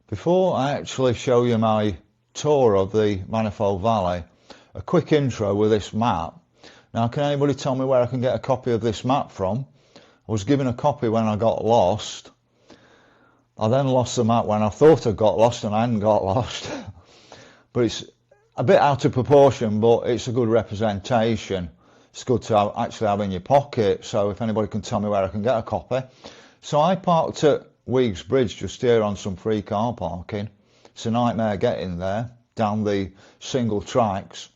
Before I actually show you my tour of the Manifold Valley, a quick intro with this map. Now, can anybody tell me where I can get a copy of this map from? I was given a copy when I got lost. I then lost the map when I thought I got lost and I hadn't got lost. But it's a bit out of proportion, but it's a good representation. It's good to actually have in your pocket, so if anybody can tell me where I can get a copy. So I parked at Weeks Bridge just here on some free car parking. It's a nightmare getting there, down the single tracks.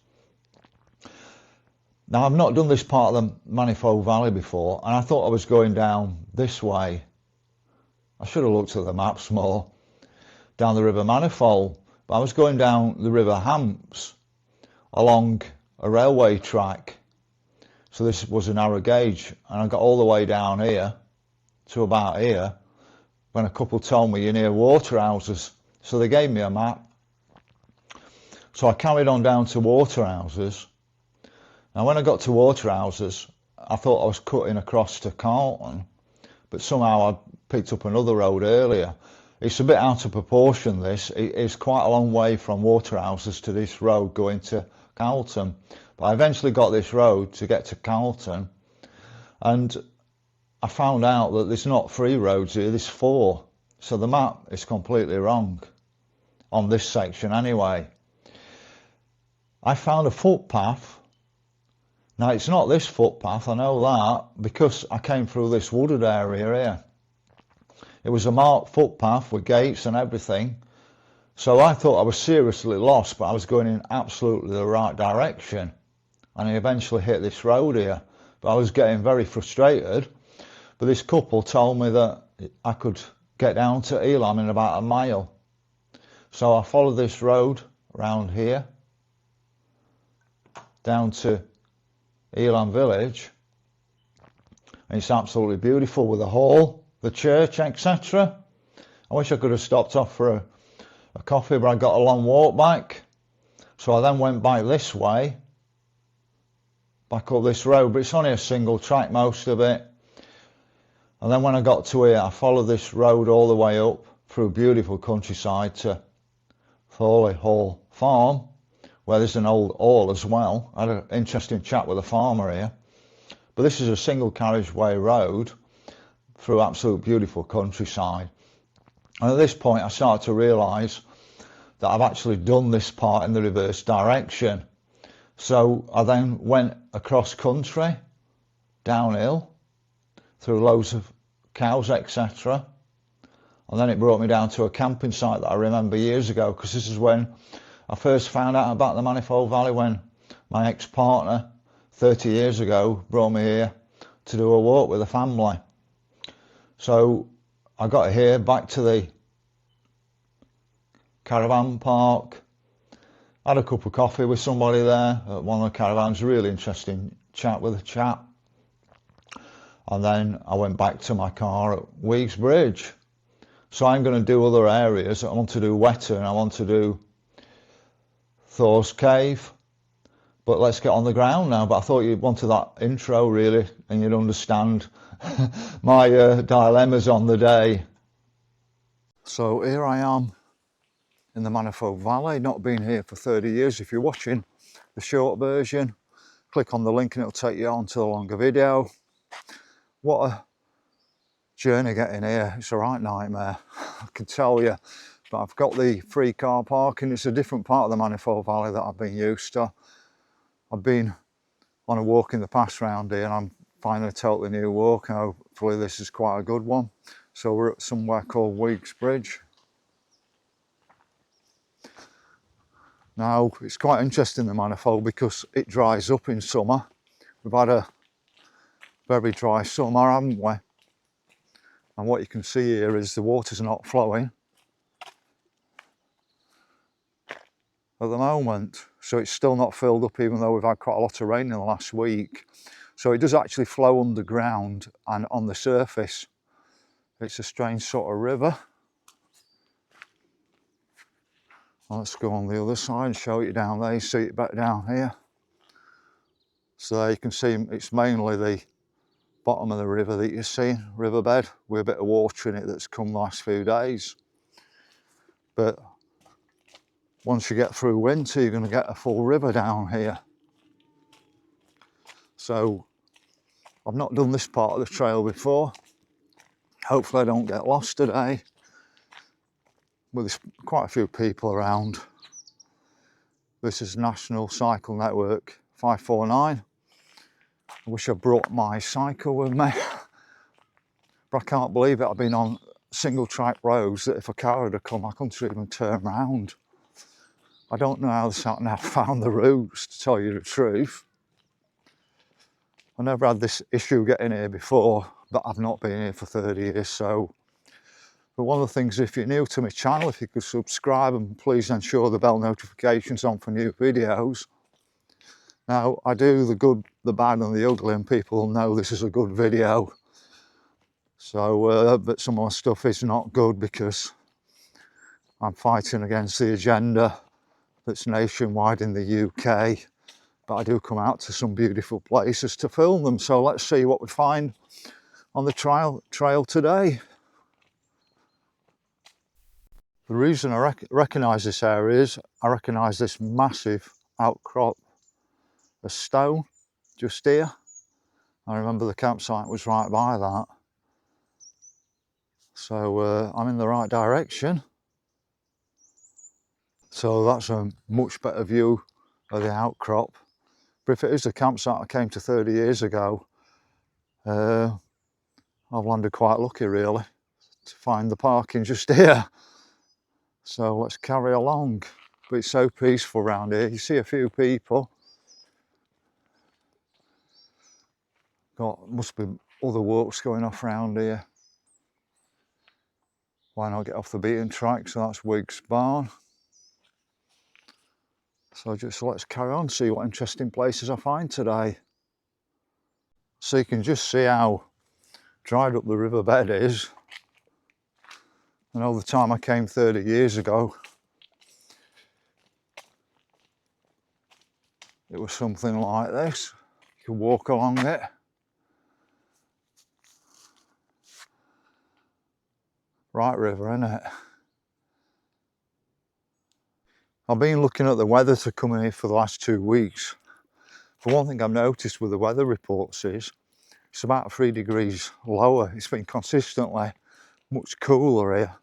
Now, I've not done this part of the Manifold Valley before, and I thought I was going down this way. I should have looked at the maps more. Down the River Manifold, but I was going down the River Hamps along a railway track. So this was a narrow gauge, and I got all the way down here to about here when a couple told me you're near Waterhouses. So they gave me a map. So I carried on down to Waterhouses. Now when I got to Waterhouses, I thought I was cutting across to Carlton, but somehow I picked up another road earlier. It's a bit out of proportion, this. It is quite a long way from Waterhouses to this road going to Carlton. But I eventually got this road to get to Carlton, and I found out that there's not 3 roads here, there's 4. So the map is completely wrong on this section anyway. I found a footpath. Now it's not this footpath, I know that, because I came through this wooded area here. It was a marked footpath with gates and everything. So I thought I was seriously lost, but I was going in absolutely the right direction. And I eventually hit this road here. But I was getting very frustrated. But this couple told me that I could get down to Ilam in about a mile. So I followed this road around here, down to Ilam village. And it's absolutely beautiful with the hall, the church, etc. I wish I could have stopped off for a coffee, but I got a long walk back. So I then went back this way, back up this road, but it's only a single track, most of it. And then when I got to here, I followed this road all the way up through beautiful countryside to Thorley Hall Farm, where there's an old hall as well. I had an interesting chat with a farmer here. But this is a single carriageway road through absolute beautiful countryside. And at this point, I started to realise that I've actually done this part in the reverse direction. So I then went across country, downhill, through loads of cows, etc. And then it brought me down to a camping site that I remember years ago, because this is when I first found out about the Manifold Valley, when my ex-partner 30 years ago brought me here to do a walk with the family. So I got here, back to the caravan park, had a cup of coffee with somebody there at one of the caravans, really interesting chat with a chap. And then I went back to my car at Weeks Bridge. So I'm going to do other areas. I want to do Wetton, I want to do Thor's Cave. But let's get on the ground now. But I thought you wanted that intro really, and you'd understand my dilemmas on the day. So here I am in the Manifold Valley, not been here for 30 years. If you're watching the short version, click on the link and it'll take you on to the longer video. What a journey getting here. It's a right nightmare, I can tell you. But I've got the free car parking. It's a different part of the Manifold Valley that I've been used to. I've been on a walk in the past round here, and I'm finding a totally new walk, and hopefully this is quite a good one. So we're at somewhere called Weeks Bridge. Now, it's quite interesting, the Manifold, because it dries up in summer. We've had a very dry summer, haven't we? And what you can see here is the water's not flowing at the moment. So it's still not filled up, even though we've had quite a lot of rain in the last week. So it does actually flow underground and on the surface. It's a strange sort of river. Let's go on the other side and show you down there. You see it back down here. So there you can see it's mainly the bottom of the river that you see, riverbed, with a bit of water in it that's come the last few days. but once you get through winter, you're going to get a full river down here. So I've not done this part of the trail before. Hopefully I don't get lost today. Well, there's quite a few people around. This is National Cycle Network 549. I wish I brought my cycle with me. But I can't believe it. I've been on single track roads that if a car had come, I couldn't even turn round. I don't know how the sat nav found the routes, to tell you the truth. I never had this issue getting here before, but I've not been here for 30 years, so. But one of the things, if you're new to my channel, if you could subscribe and please ensure the bell notifications on for new videos. Now, I do the good, the bad and the ugly, and people know this is a good video. So, but some of my stuff is not good because I'm fighting against the agenda that's nationwide in the UK. But I do come out to some beautiful places to film them. So let's see what we find on the trail today. The reason I recognise this area is I recognise this massive outcrop of stone just here. I remember the campsite was right by that. So I'm in the right direction. So that's a much better view of the outcrop. But if it is the campsite I came to 30 years ago, I've landed quite lucky really to find the parking just here. So let's carry along. But it's so peaceful around here. You see a few people. Must be other walks going off around here. Why not get off the beaten track? So that's Wiggs Barn. So just let's carry on, see what interesting places I find today. So you can just see how dried up the riverbed is. I know the time I came 30 years ago, it was something like this. You could walk along it. Right river, isn't it? I've been looking at the weather to come in here for the last 2 weeks. For one thing I've noticed with the weather reports is it's about 3 degrees lower. It's been consistently much cooler here.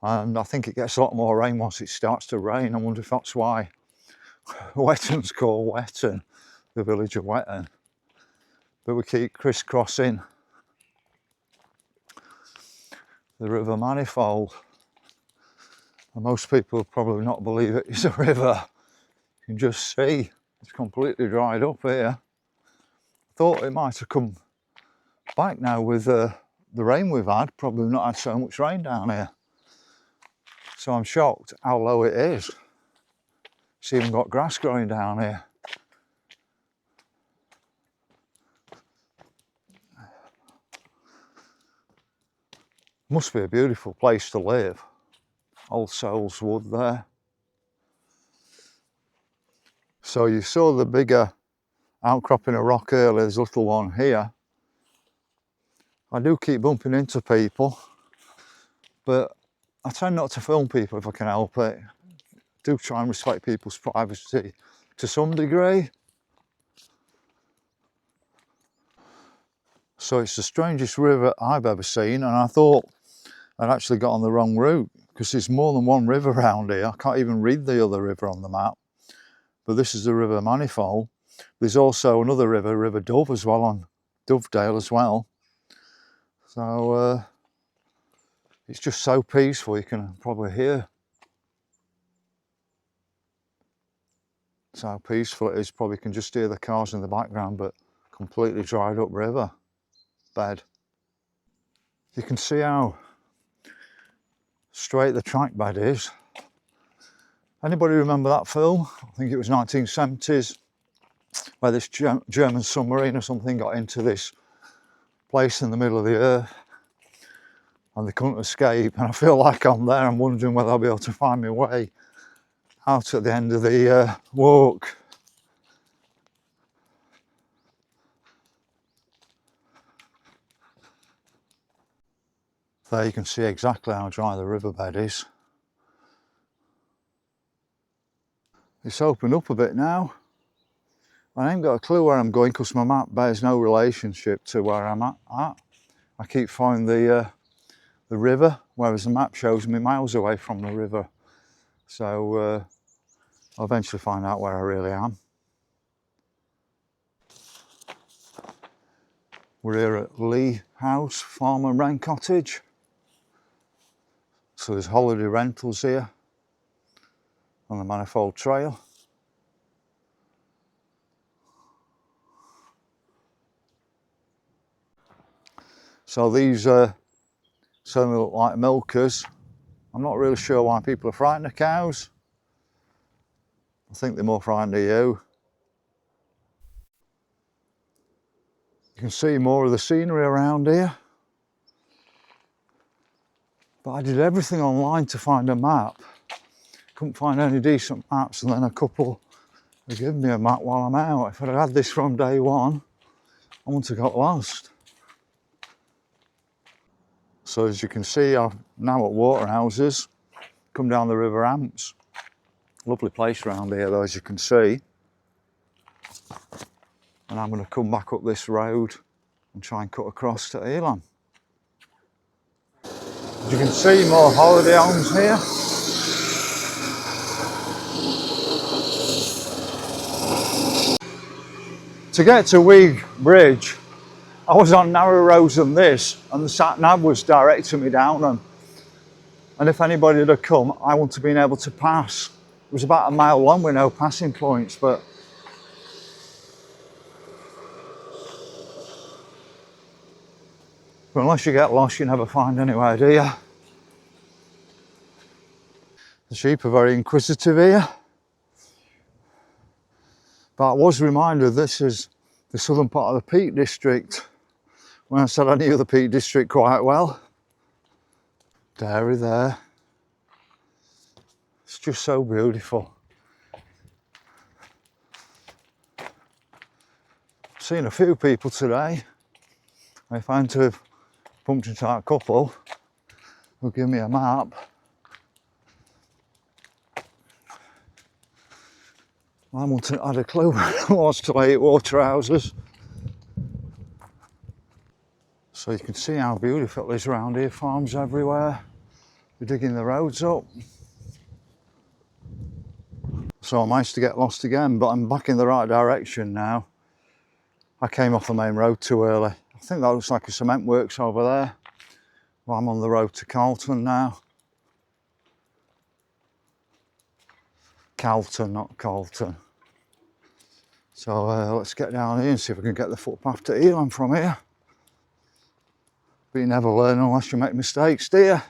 And I think it gets a lot more rain once it starts to rain. I wonder if that's why Wetton's called Wetton, the village of Wetton. But we keep crisscrossing the River Manifold. And most people probably not believe it is a river. You can just see it's completely dried up here. I thought it might have come back now with the rain we've had. Probably not had so much rain down here. So I'm shocked how low it is. It's even got grass growing down here. Must be a beautiful place to live. Old Souls Wood there. So you saw the bigger outcropping of rock earlier, there's a little one here. I do keep bumping into people, but I tend not to film people if I can help it. I do try and respect people's privacy to some degree. So it's the strangest river I've ever seen, and I thought I'd actually got on the wrong route because there's more than one river around here. I can't even read the other river on the map. But this is the River Manifold. There's also another river, River Dove as well, on Dovedale as well. So it's just so peaceful, you can probably hear. That's how peaceful it is. Probably can just hear the cars in the background, but completely dried up river bed. You can see how straight the track bed is. Anybody remember that film? I think it was 1970s, where this German submarine or something got into this place in the middle of the earth and they couldn't escape. And I feel like I'm there. I'm wondering whether I'll be able to find my way out at the end of the walk. There you can see exactly how dry the riverbed is. It's opened up a bit now. I ain't got a clue where I'm going because my map bears no relationship to where I'm at. I keep finding the river, whereas the map shows me miles away from the river. So I'll eventually find out where I really am. We're here at Lee House Farm and Wren Cottage. So there's holiday rentals here on the Manifold Trail. So these certainly look like milkers. I'm not really sure why people are frightened of cows. I think they're more frightened of you. You can see more of the scenery around here. But I did everything online to find a map. Couldn't find any decent maps, and then a couple have given me a map while I'm out. If I'd had this from day one, I wouldn't have got lost. So as you can see, I'm now at Waterhouses, come down the River Amps. Lovely place around here though, as you can see. And I'm going to come back up this road and try and cut across to Ilam. As you can see, more holiday homes here. To get to Weeg Bridge, I was on narrower roads than this, and the sat-nav was directing me down them. And if anybody had come, I wouldn't have been able to pass. It was about a mile long with no passing points, but unless you get lost, you never find anywhere, do you? The sheep are very inquisitive here. But I was reminded this is the southern part of the Peak District, when I said I knew the Peak District quite well. Dairy there. It's just so beautiful. I've seen a few people today. I found to have bumped into that couple who give me a map. I wouldn't have had a clue where it was till I hit Waterhouses. So you can see how beautiful it is around here, farms everywhere. We're digging the roads up. So I managed to get lost again, but I'm back in the right direction now. I came off the main road too early. I think that looks like a cement works over there. Well, I'm on the road to Carlton now. Calton, not Carlton. So let's get down here and see if we can get the footpath to Ilam from here. But you never learn unless you make mistakes, do you?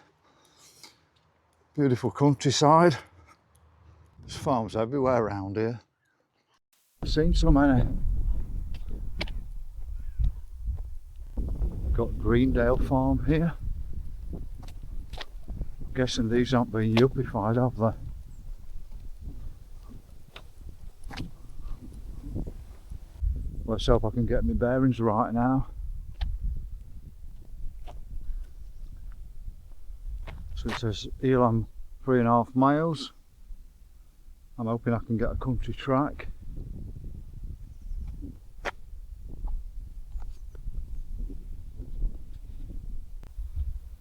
Beautiful countryside. There's farms everywhere around here. I've seen so many. Got Greendale Farm here. I'm guessing these aren't being yuppified, have they? Let's hope I can get my bearings right now. So it says Ilam 3.5 miles. I'm hoping I can get a country track.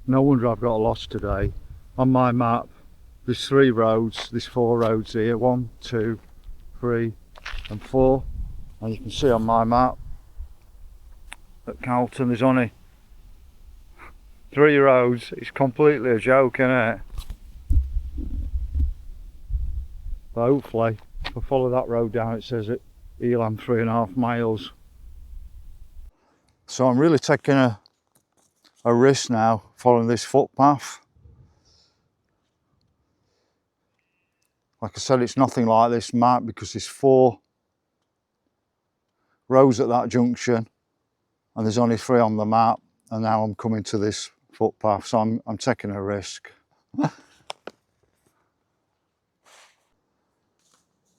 No wonder I've got lost today. On my map, there's 3 roads, there's 4 roads here, 1, 2, 3 and 4. And you can see on my map at Carlton there's only 3 roads. It's completely a joke, isn't it? But hopefully, if I follow that road down, it says at Ilam 3.5 miles. So I'm really taking a risk now following this footpath. Like I said, it's nothing like this map because there's 4 roads at that junction and there's only 3 on the map, and now I'm coming to this footpath, so I'm taking a risk.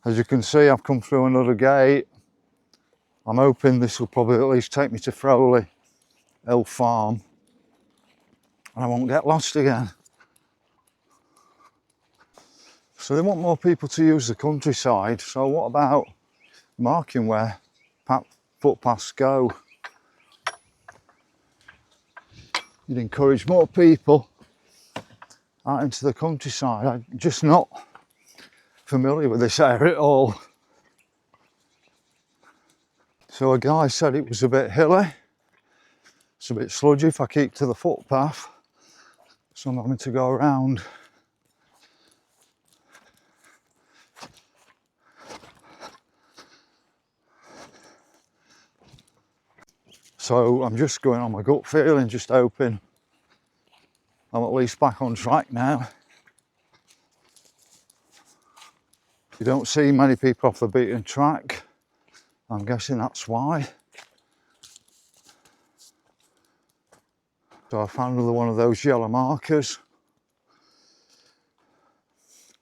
As you can see, I've come through another gate. I'm hoping this will probably at least take me to Frowley Hill Farm and I won't get lost again. So they want more people to use the countryside, so what about marking where footpaths go? You'd encourage more people out into the countryside. I'm just not familiar with this area at all. So a guy said it was a bit hilly, it's a bit sludgy if I keep to the footpath, so I'm having to go around. So I'm just going on my gut feeling, just hoping I'm at least back on track now. You don't see many people off the beaten track. I'm guessing that's why. So I found another one of those yellow markers.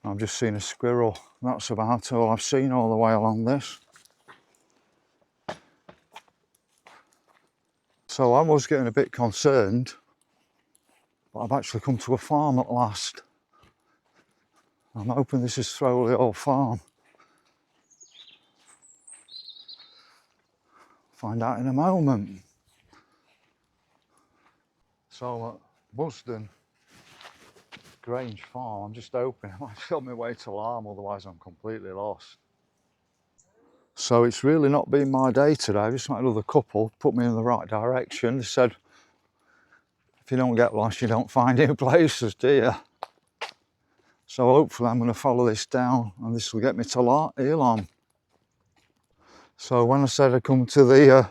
I've just seen a squirrel. That's about all I've seen all the way along this. So I was getting a bit concerned, but I've actually come to a farm at last. I'm hoping this is Throwley Hall Farm. Find out in a moment. So at Busden Grange Farm, I'm just hoping I might fill my way to Larm, otherwise I'm completely lost. So it's really not been my day today. I just met another couple, put me in the right direction. They said, if you don't get lost, you don't find new places, do you? So hopefully I'm going to follow this down and this will get me to Ilam. So when I said I come to the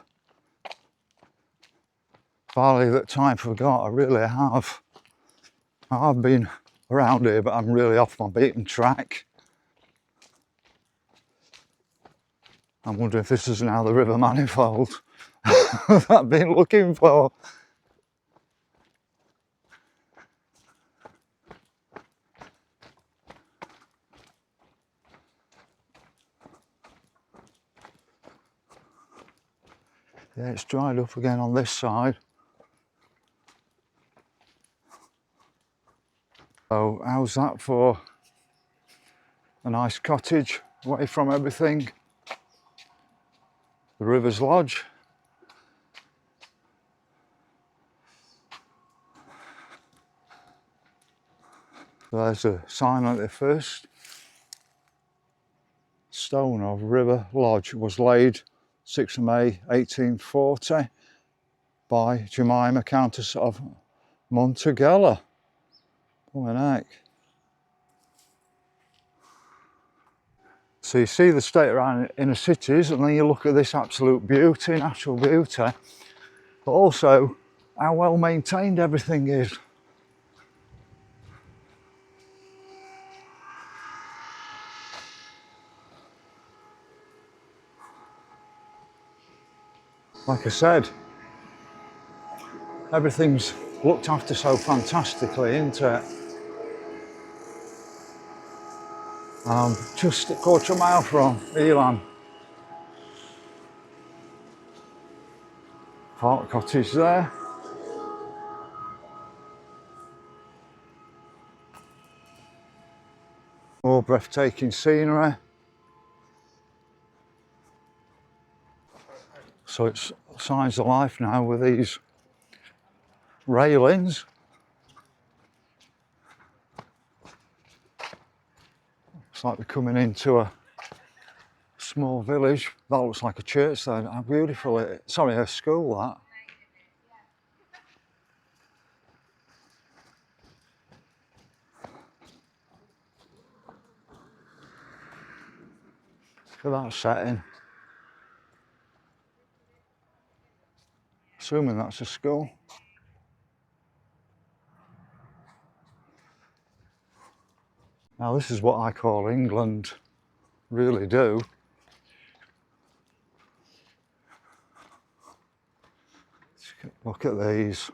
valley that time forgot, I really have. I've been around here, but I'm really off my beaten track. I'm wondering if this is now the River Manifold that I've been looking for. Yeah, it's dried up again on this side. So how's that for a nice cottage away from everything? The River's Lodge. There's a sign at the first. Stone of River Lodge was laid 6th of May 1840 by Jemima Countess of Montegella. Oh, an heck. So you see the state around inner cities, and then you look at this absolute beauty, natural beauty, but also how well maintained everything is. Like I said, everything's looked after so fantastically, isn't it? Just a quarter of a mile from Ilam. Park cottage there. More breathtaking scenery. So it's signs of life now with these railings. It's like we're coming into a small village. That looks like a church there. How beautiful it is. Sorry, a school that. Look at that setting. Assuming that's a school. Now this is what I call England, really do. Look at these.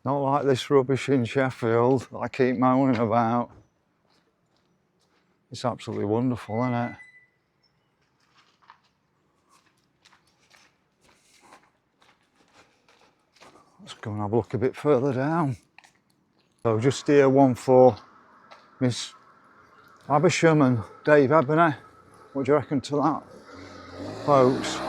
Not like this rubbish in Sheffield that I keep moaning about. It's absolutely wonderful, isn't it? Let's go and have a look a bit further down. So just here, one for Miss Abersham and Dave Ebony. What do you reckon to that, folks?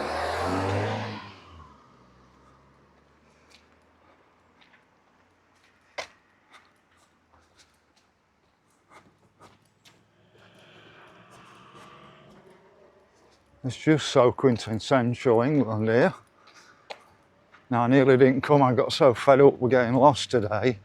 It's just so quintessential England here. Now I nearly didn't come, I got so fed up with getting lost today.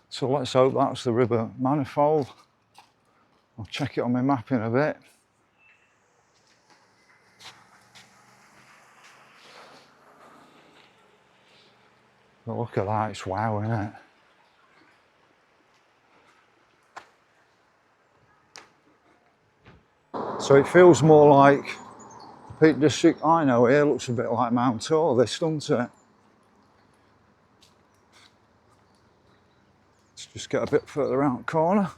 So let's hope that's the River Manifold. I'll check it on my map in a bit. But look at that, it's wow, isn't it? So it feels more like the Peak District I know here. Looks a bit like Mount Tor, this, doesn't it? Let's just get a bit further around the corner.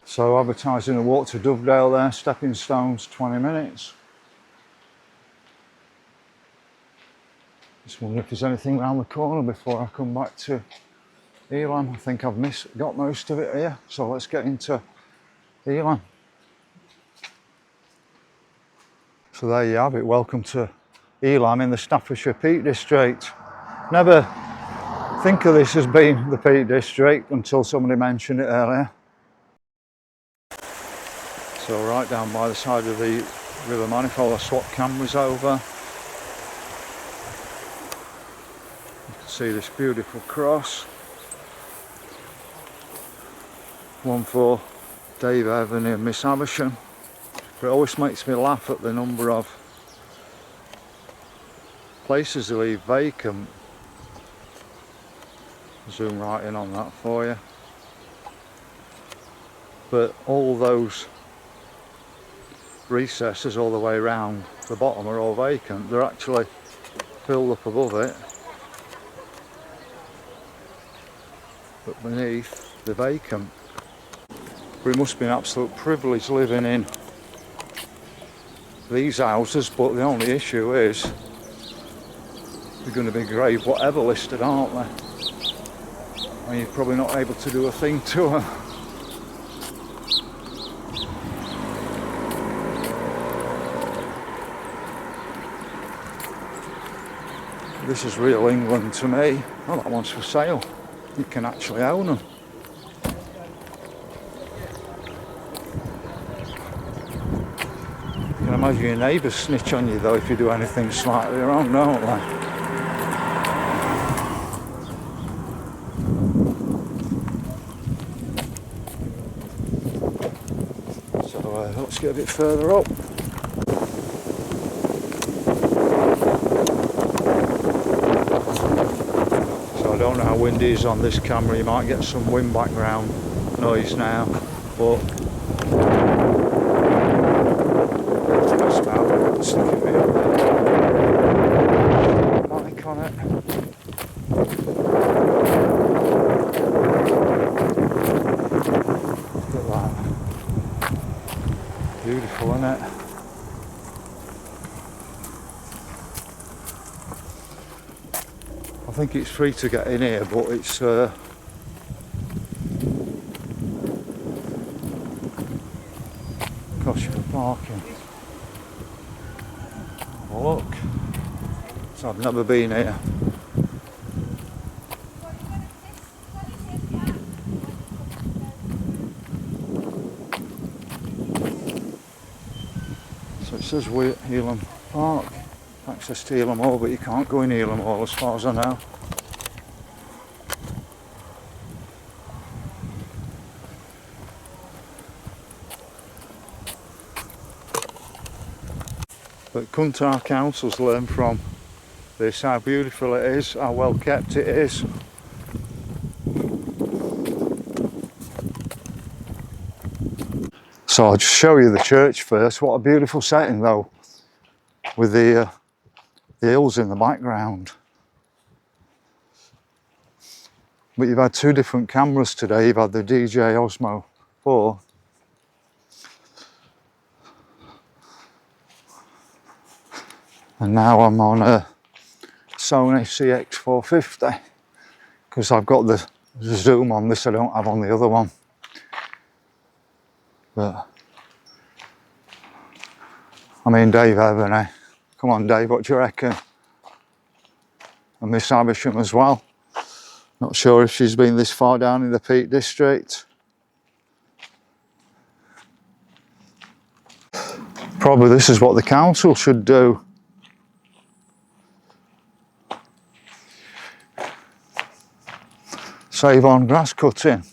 So advertising a walk to Dovedale there, stepping stones 20 minutes. Just wondering if there's anything around the corner before I come back to Elam. I think I've got most of it here, so let's get into Elam. So there you have it, welcome to Elam in the Staffordshire Peak District. Never think of this as being the Peak District until somebody mentioned it earlier. So right down by the side of the River Manifold, I swapped cameras over. You can see this beautiful cross. One for Dave Ebony and Miss Abersham. But it always makes me laugh at the number of places they leave vacant. Zoom right in on that for you. But all those recesses all the way around the bottom are all vacant. They're actually filled up above it, but beneath they're vacant. But it must be an absolute privilege living in these houses, but the only issue is they're going to be grave whatever listed, aren't they? And you're probably not able to do a thing to them. This is real England to me. Oh, that one's for sale. You can actually own them. You can imagine your neighbours snitch on you though if you do anything slightly wrong, don't they? So let's get a bit further up. So I don't know how windy it is on this camera. You might get some wind background noise now, but that's about stick a bit of mic on it. Look at that. Beautiful, isn't it? I think it's free to get in here, but it's cost you for parking. Have a look. So I've never been here. So it says we're at Ilam Park. Access to Ilam Hall, but you can't go in Ilam Hall as far as I know. But couldn't our councils learn from this, how beautiful it is, how well kept it is. So I'll just show you the church first. What a beautiful setting though, with the hills in the background. But you've had two different cameras today. You've had the DJ Osmo 4. And now I'm on a Sony CX450 because I've got the zoom on this I don't have on the other one. But I mean, Dave Evans, come on Dave, what do you reckon? And Miss Abersham as well. Not sure if she's been this far down in the Peak District. Probably this is what the council should do. Save on grass cutting.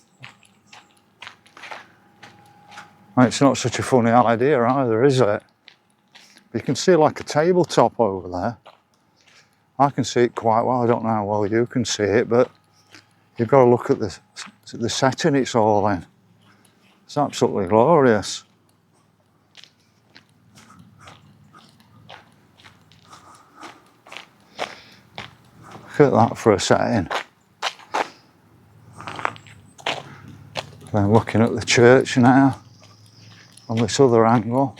And it's not such a funny idea either, is it? You can see like a tabletop over there. I can see it quite well. I don't know how well you can see it, but you've got to look at the setting it's all in. It's absolutely glorious. Look at that for a setting. Then looking at the church now on this other angle.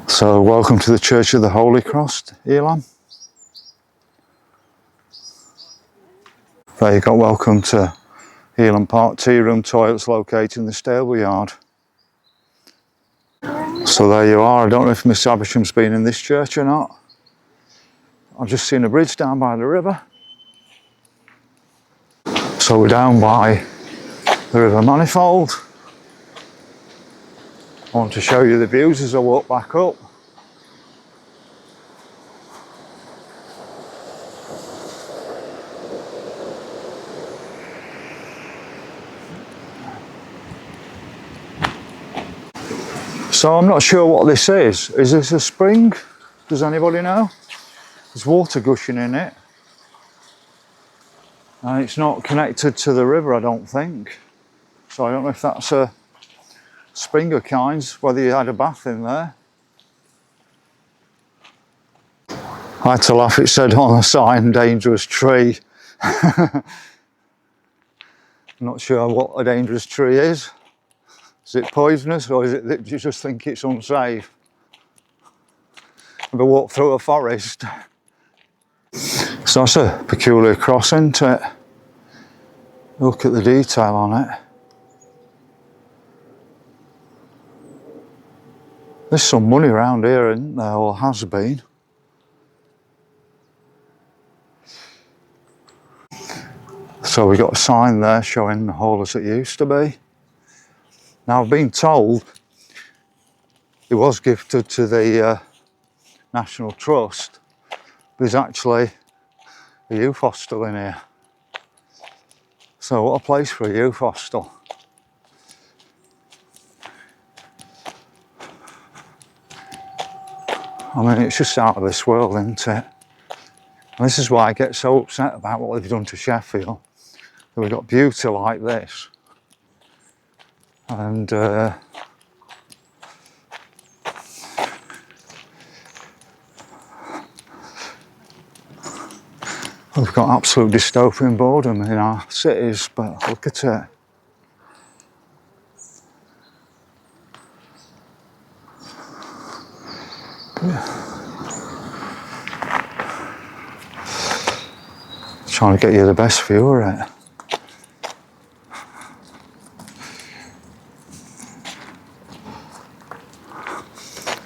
So welcome to the Church of the Holy Cross, Ilam. There you go, welcome to Ilam Park tea room toilets located in the stable yard. So there you are. I don't know if Miss Abersham's been in this church or not. I've just seen a bridge down by the river. So we're down by the River Manifold. I want to show you the views as I walk back up. So I'm not sure what this is. Is this a spring? Does anybody know? There's water gushing in it. And it's not connected to the river, I don't think. So I don't know if that's a spring of kinds, whether you had a bath in there. I had to laugh, it said on the sign, dangerous tree. I'm not sure what a dangerous tree is. Is it poisonous or is it that you just think it's unsafe? Ever walk through a forest? So that's a peculiar cross, isn't it? Look at the detail on it. There's some money around here, isn't there, or has been. So we got a sign there showing the hall as it used to be. Now I've been told it was gifted to the National Trust. There's actually a youth hostel in here. So what a place for a youth hostel. I mean, it's just out of this world, isn't it? And this is why I get so upset about what they've done to Sheffield. That we've got beauty like this. And we've got absolute dystopian boredom in our cities, but look at it. Trying to get you the best view of it.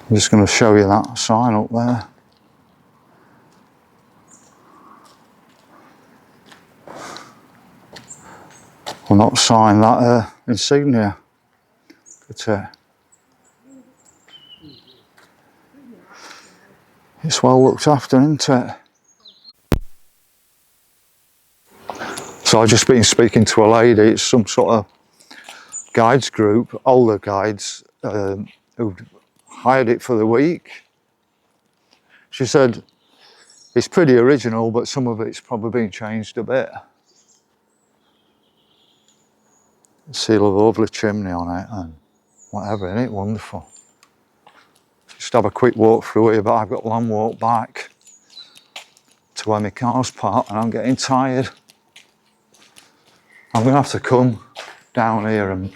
I'm just going to show you that sign up there. Well, not sign, that insignia. It's well looked after, isn't it? So I've just been speaking to a lady, it's some sort of guides group, older guides, who hired it for the week. She said it's pretty original, but some of it's probably been changed a bit. See a lovely chimney on it. And whatever, isn't it? Wonderful. Just have a quick walk through here, but I've got a long walk back to where my car's parked and I'm getting tired. I'm going to have to come down here and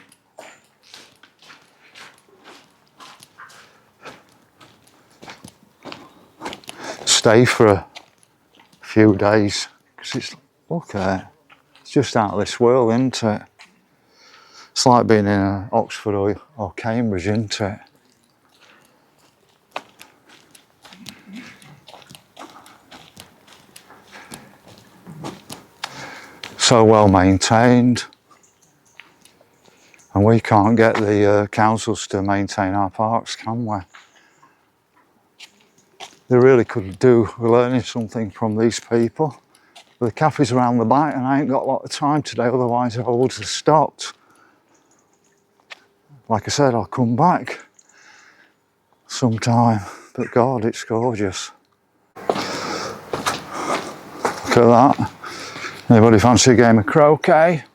stay for a few days, because it's, look at it, it's just out of this world, isn't it? It's like being in Oxford or Cambridge, isn't it? So well maintained, and we can't get the councils to maintain our parks, can we? They really could do with learning something from these people. But the cafe's around the back and I ain't got a lot of time today, otherwise I would have stopped. Like I said, I'll come back sometime, but God, it's gorgeous. Look at that. Anybody fancy a game of croquet?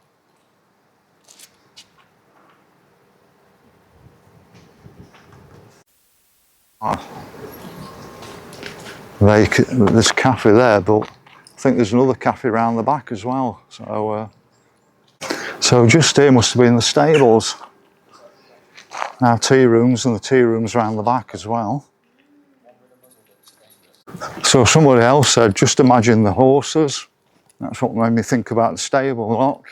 There's a cafe there, but I think there's another cafe around the back as well. So just here must have been the stables. Now tea rooms, and the tea rooms around the back as well. So somebody else said, just imagine the horses. That's what made me think about the stable lock.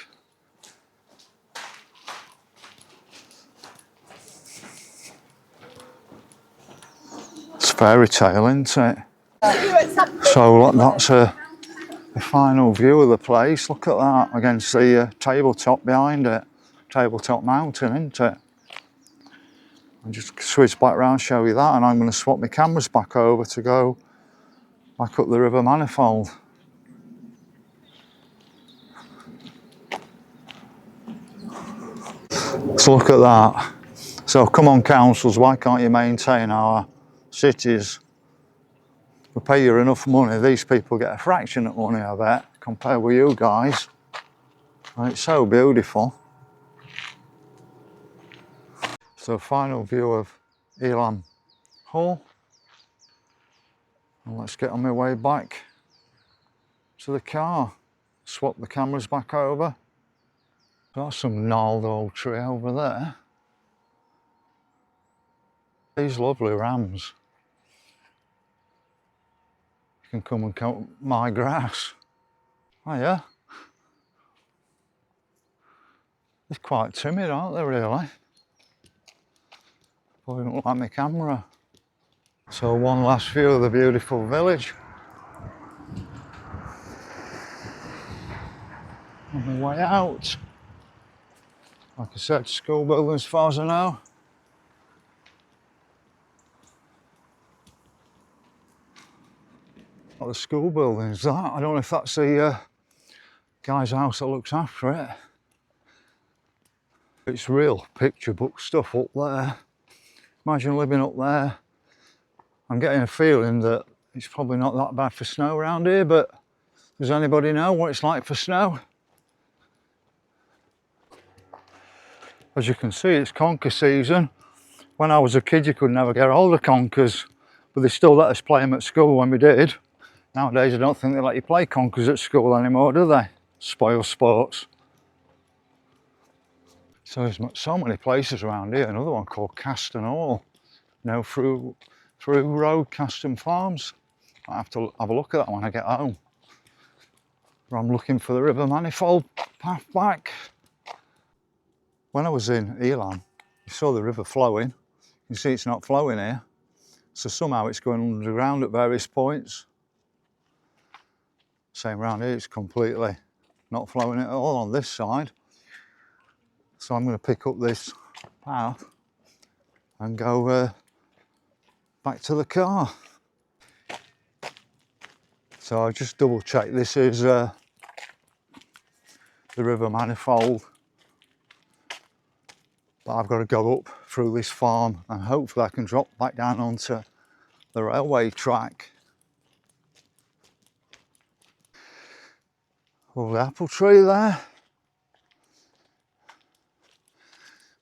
It's fairy tale, isn't it? So look, that's the final view of the place. Look at that against the tabletop behind it. Tabletop mountain, isn't it? I'll just switch back round, show you that, and I'm going to swap my cameras back over to go back up the River Manifold. So look at that. So come on councils, why can't you maintain our cities? We pay you enough money, these people get a fraction of money, I bet, compared with you guys. And it's so beautiful. So final view of Ilam Hall. And let's get on my way back to the car. Swap the cameras back over. That's some gnarled old tree over there. These lovely rams. You can come and cut my grass. Oh yeah. They're quite timid, aren't they, really? Probably don't like my camera. So one last view of the beautiful village. On my way out. Like I said, school building as far as I know. What the school building is that? I don't know if that's the guy's house that looks after it. It's real picture book stuff up there. Imagine living up there. I'm getting a feeling that it's probably not that bad for snow around here, but does anybody know what it's like for snow? As you can see, it's conker season. When I was a kid, you could never get hold of conkers, but they still let us play them at school when we did. Nowadays, I don't think they let you play conkers at school anymore, do they? Spoil sports. So there's so many places around here. Another one called Caston Hall. No, through Road, Caston Farms. I have to have a look at that when I get home. I'm looking for the River Manifold path back. When I was in Ilam, you saw the river flowing. You see it's not flowing here. So somehow it's going underground at various points. Same round here, it's completely not flowing at all on this side. So I'm going to pick up this path and go back to the car. So I just double check this is the River Manifold. But I've got to go up through this farm and hopefully I can drop back down onto the railway track. Lovely apple tree there.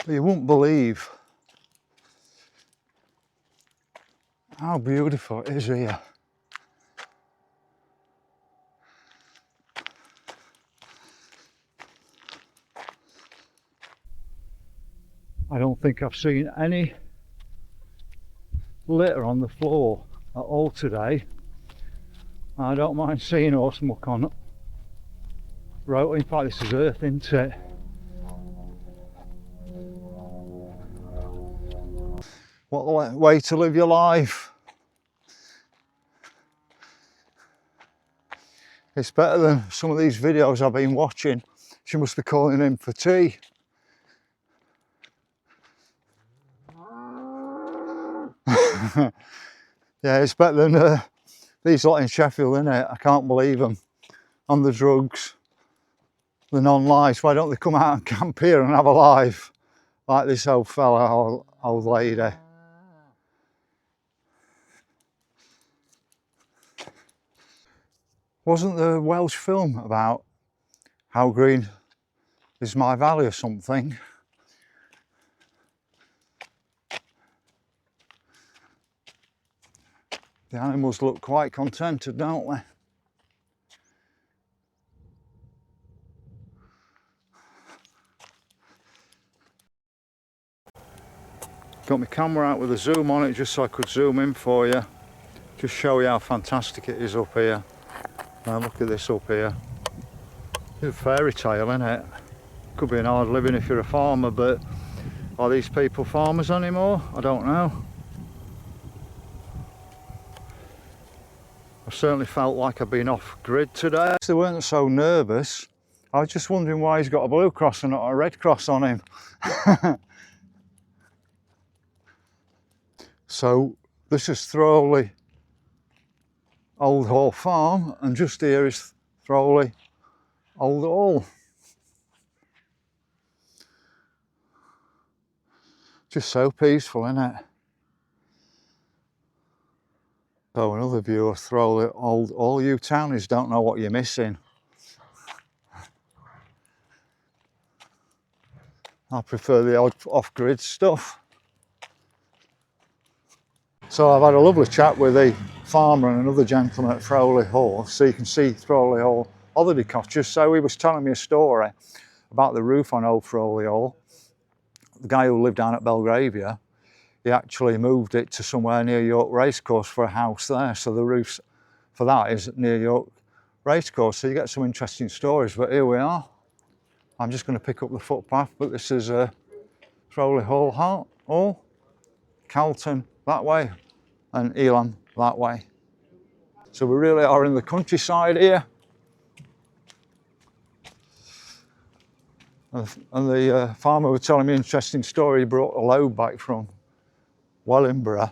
But you wouldn't believe How beautiful it is here. I don't think I've seen any litter on the floor at all today. I don't mind seeing horse muck on road. In fact, this is earth, isn't it? What a way to live your life. It's better than some of these videos I've been watching. She must be calling in for tea. Yeah, it's better than these lot in Sheffield, isn't it? I can't believe them. On the drugs, the non-lives. Why don't they come out and camp here and have a life like this old fella, old lady? Wasn't there a Welsh film about how green is my valley or something? The animals look quite contented, don't they? Got my camera out with a zoom on it just so I could zoom in for you. Just show you how fantastic it is up here. Now look at this up here. It's a fairy tale, isn't it? Could be an hard living if you're a farmer, but are these people farmers anymore? I don't know. I certainly felt like I've been off grid today. They weren't so nervous. I was just wondering why he's got a blue cross and not a red cross on him. So this is Throwley Old Hall Farm, and just here is Throwley Old Hall. Just so peaceful, isn't it? So another view of Throwley Old Hall. You townies don't know what you're missing. I prefer the odd off-grid stuff. So I've had a lovely chat with the farmer and another gentleman at Throwley Hall, so you can see Throwley Hall holiday cottages. So he was telling me a story about the roof on old Throwley Hall. The guy who lived down at Belgravia, he actually moved it to somewhere near York Racecourse for a house there. So the roof for that is near York Racecourse. So you get some interesting stories, but here we are. I'm just going to pick up the footpath, but this is Throwley Hall, Calton that way and Elam that way. So we really are in the countryside here. And the farmer was telling me an interesting story. He brought a load back from Wellingborough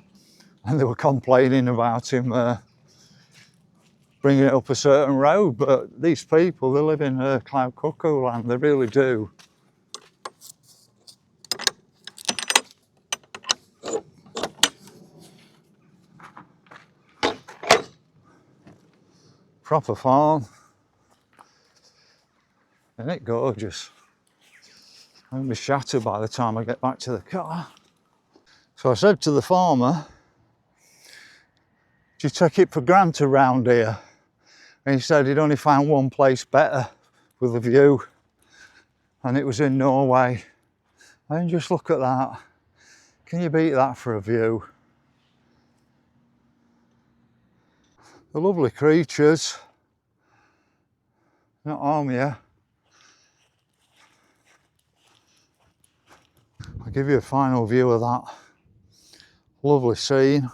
and they were complaining about him bringing it up a certain road, but these people, they live in cloud cuckoo land, they really do. Proper farm. Isn't it gorgeous? I'm be shattered by the time I get back to the car. So I said to the farmer, do you take it for granted round here? And he said he'd only found one place better with a view, and it was in Norway. And just look at that. Can you beat that for a view? The lovely creatures, not harm you. I'll give you a final view of that lovely scene.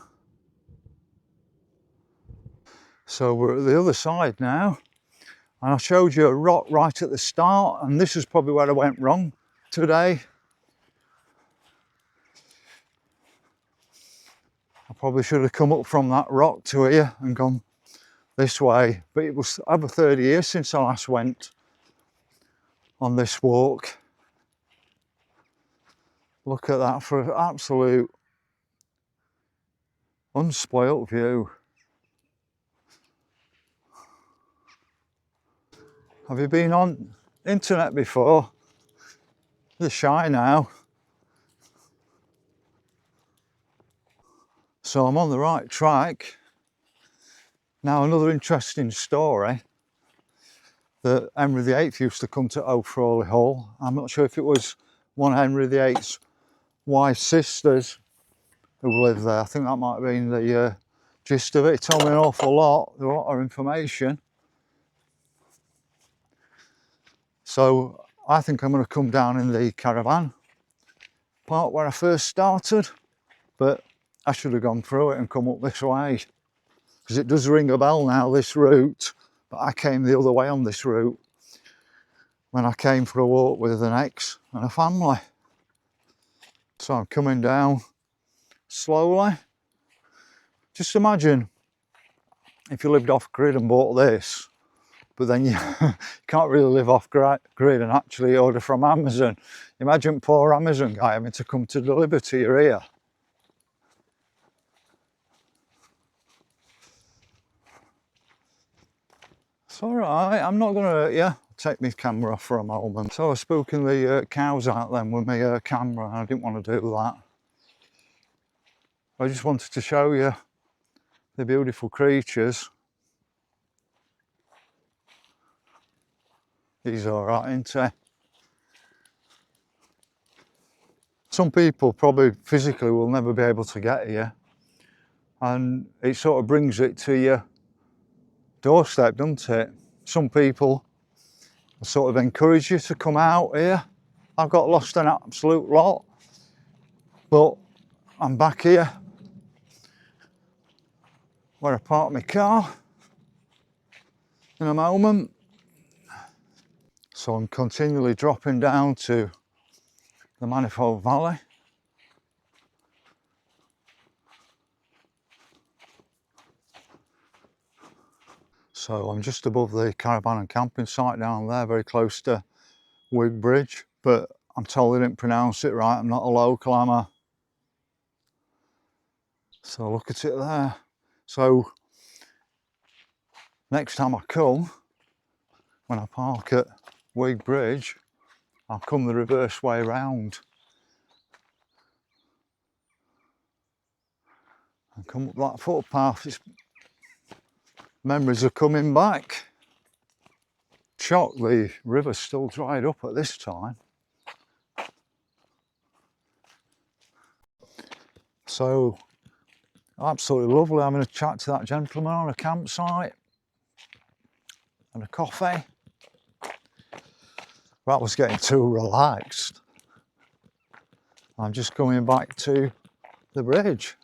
So we're at the other side now, and I showed you a rock right at the start, and this is probably where I went wrong today. I probably should have come up from that rock to here and gone this way, but it was over 30 years since I last went on this walk. Look at that for an absolute unspoilt view. Have you been on internet before? You're shy now. So I'm on the right track. Now another interesting story, that Henry VIII used to come to O'Frawley Hall. I'm not sure if it was one of Henry VIII's wife's sisters who lived there. I think that might have been the gist of it. It told me an awful lot, a lot of information. So I think I'm going to come down in the caravan park where I first started, but I should have gone through it and come up this way, because it does ring a bell now, this route. But I came the other way on this route when I came for a walk with an ex and a family. So I'm coming down slowly. Just imagine if you lived off grid and bought this, but then you can't really live off grid and actually order from Amazon. Imagine poor Amazon guy having to come to deliver to your ear. It's all right, I'm not gonna, take my camera off for a moment. So I was spooking the cows out then with my camera, and I didn't want to do that. I just wanted to show you the beautiful creatures. He's all right, isn't he? Some people probably physically will never be able to get here, and it sort of brings it to your doorstep, doesn't it? Some people sort of encourage you to come out here. I've got lost an absolute lot, but I'm back here where I parked my car in a moment. So I'm continually dropping down to the Manifold Valley. So I'm just above the caravan and camping site down there, very close to Wig Bridge, but I'm told they didn't pronounce it right. I'm not a local, am I? So look at it there. So next time I come, when I park at Wig Bridge, I'll come the reverse way round and come up that footpath. It's memories are coming back. Shocked the river's still dried up at this time. So absolutely lovely having a chat to that gentleman on a campsite and a coffee. That was getting too relaxed. I'm just coming back to the bridge.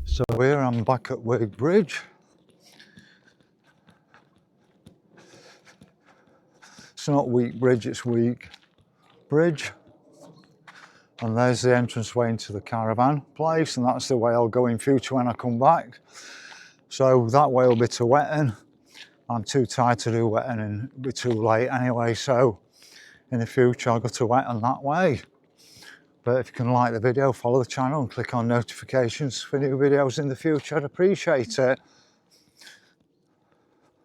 So here I'm back at Wig Bridge. It's not Week Bridge, it's Week Bridge. And there's the entranceway into the caravan place, and that's the way I'll go in future when I come back. So that way will be to Wetton. I'm too tired to do Wetton and it'll be too late anyway, so in the future I'll go to Wetton that way. But if you can like the video, follow the channel and click on notifications for new videos in the future, I'd appreciate it.